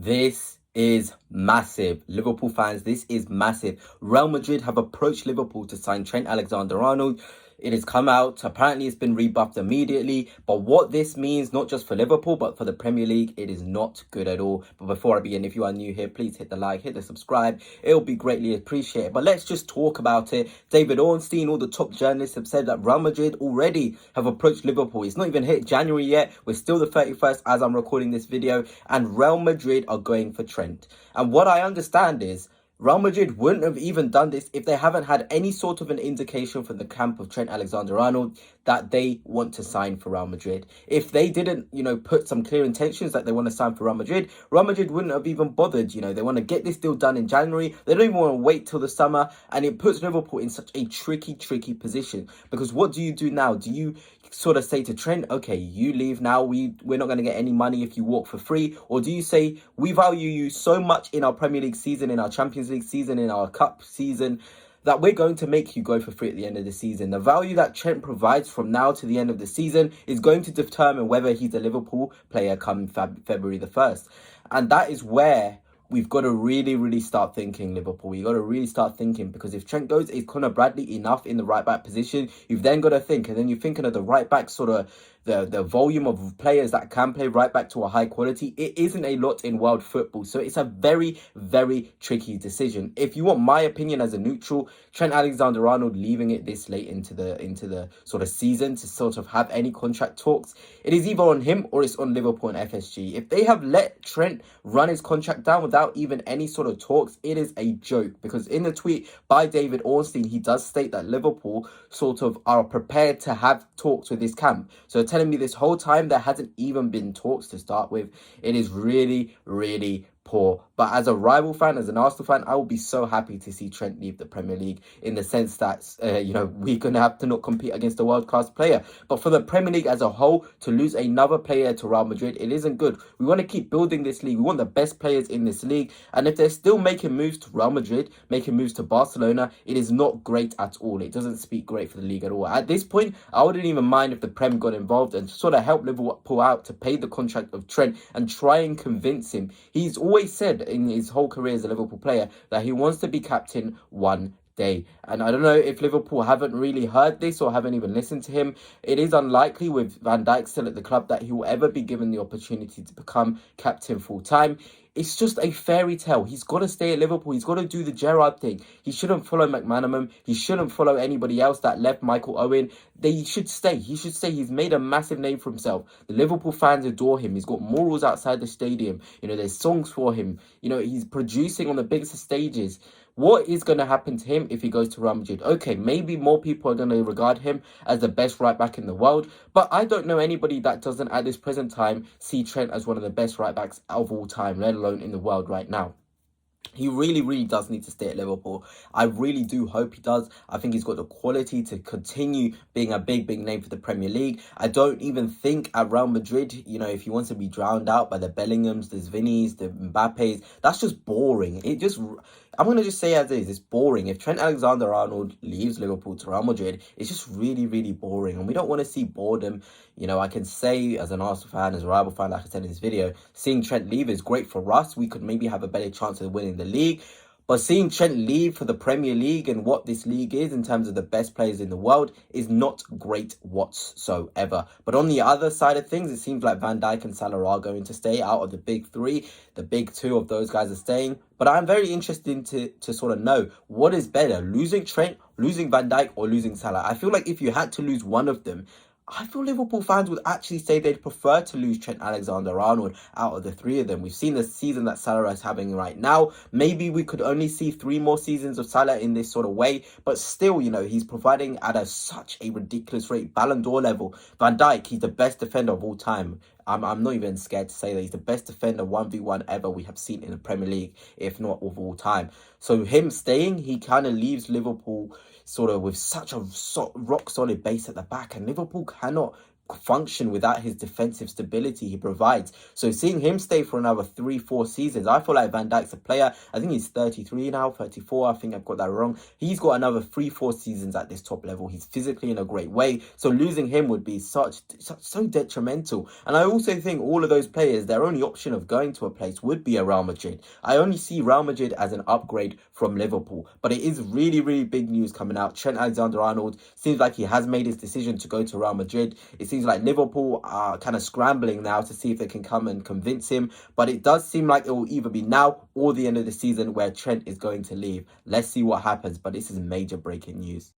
This is massive. Liverpool fans, this is massive. Real Madrid have approached Liverpool to sign Trent Alexander-Arnold. It has come out. Apparently, it's been rebuffed immediately. But what this means, not just for Liverpool, but for the Premier League, it is not good at all. But before I begin, if you are new here, please hit the like, hit the subscribe. It'll be greatly appreciated. But let's just talk about it. David Ornstein, all the top journalists have said that Real Madrid already have approached Liverpool. It's not even hit January yet. We're still the 31st as I'm recording this video. And Real Madrid are going for Trent. And what I understand is, Real Madrid wouldn't have even done this if they haven't had any sort of an indication from the camp of Trent Alexander-Arnold that they want to sign for Real Madrid. If they didn't, put some clear intentions that they want to sign for Real Madrid wouldn't have even bothered. They want to get this deal done in January. They don't even want to wait till the summer, and it puts Liverpool in such a tricky position. Because what do you do now? Do you sort of say to Trent, okay, you leave now, we're not going to get any money if you walk for free? Or do you say, we value you so much in our Premier League season, in our Champions League season, in our Cup season, that we're going to make you go for free at the end of the season? The value that Trent provides from now to the end of the season is going to determine whether he's a Liverpool player come February the 1st. And that is where we've got to really start thinking, Liverpool. You've got to really start thinking, because if Trent goes, is Conor Bradley enough in the right-back position? You've then got to think, and then you're thinking of the right-back sort of the volume of players that can play right back to a high quality. It isn't a lot in world football. So it's a very tricky decision. If you want my opinion as a neutral, Trent Alexander-Arnold leaving it this late into the sort of season to sort of have any contract talks, it is either on him or it's on Liverpool and FSG. If they have let Trent run his contract down without even any sort of talks, it is a joke. Because in the tweet by David Ornstein, he does state that Liverpool sort of are prepared to have talks with this camp. So telling me this whole time there hasn't even been talks to start with, it is really poor. But as a rival fan, as an Arsenal fan, I will be so happy to see Trent leave the Premier League, in the sense that, we're going to have to not compete against a world-class player. But for the Premier League as a whole, to lose another player to Real Madrid, it isn't good. We want to keep building this league. We want the best players in this league. And if they're still making moves to Real Madrid, making moves to Barcelona, it is not great at all. It doesn't speak great for the league at all. At this point, I wouldn't even mind if the Prem got involved and sort of help Liverpool out to pay the contract of Trent and try and convince him. He's always said in his whole career as a Liverpool player that he wants to be captain one day. And I don't know if Liverpool haven't really heard this or haven't even listened to him. It is unlikely, with Van Dijk still at the club, that he will ever be given the opportunity to become captain full time. It's just a fairy tale. He's got to stay at Liverpool. He's got to do the Gerrard thing. He shouldn't follow McManaman. He shouldn't follow anybody else that left, Michael Owen. They should stay. He should stay. He's made a massive name for himself. The Liverpool fans adore him. He's got morals outside the stadium. There's songs for him. He's producing on the biggest stages. What is going to happen to him if he goes to Real Madrid? Okay, maybe more people are going to regard him as the best right back in the world, but I don't know anybody that doesn't at this present time see Trent as one of the best right backs of all time, let alone in the world right now. He really does need to stay at Liverpool. I really do hope he does. I think he's got the quality to continue being a big name for the Premier League. I don't even think at Real Madrid, if he wants to be drowned out by the Bellinghams, the Vinis, the Mbappes, that's just boring. I'm going to just say as is, it's boring. If Trent Alexander-Arnold leaves Liverpool to Real Madrid, it's just really boring. And we don't want to see boredom. I can say as an Arsenal fan, as a rival fan, like I said in this video, seeing Trent leave is great for us. We could maybe have a better chance of winning the league. But seeing Trent leave for the Premier League and what this league is in terms of the best players in the world is not great whatsoever. But on the other side of things, it seems like Van Dijk and Salah are going to stay. Out of the big three, the big two of those guys are staying. But I'm very interested to sort of know, what is better, losing Trent, losing Van Dijk, or losing Salah? I feel like if you had to lose one of them, I feel Liverpool fans would actually say they'd prefer to lose Trent Alexander-Arnold out of the three of them. We've seen the season that Salah is having right now. Maybe we could only see 3 more seasons of Salah in this sort of way. But still, he's providing at such a ridiculous rate. Ballon d'Or level. Van Dijk, he's the best defender of all time. I'm not even scared to say that he's the best defender 1v1 ever we have seen in the Premier League, if not of all time. So him staying, he kind of leaves Liverpool sort of with such a rock solid base at the back, and Liverpool cannot function without his defensive stability he provides. So seeing him stay for another 3-4 seasons, I feel like Van Dijk's a player. I think he's 33 now, 34. I think I've got that wrong. He's got another 3-4 seasons at this top level. He's physically in a great way. So losing him would be so detrimental. And I also think all of those players, their only option of going to a place would be a Real Madrid. I only see Real Madrid as an upgrade from Liverpool. But it is really, really big news coming out. Trent Alexander-Arnold seems like he has made his decision to go to Real Madrid. It seems like Liverpool are kind of scrambling now to see if they can come and convince him. But it does seem like it will either be now or the end of the season where Trent is going to leave. Let's see what happens. But this is major breaking news.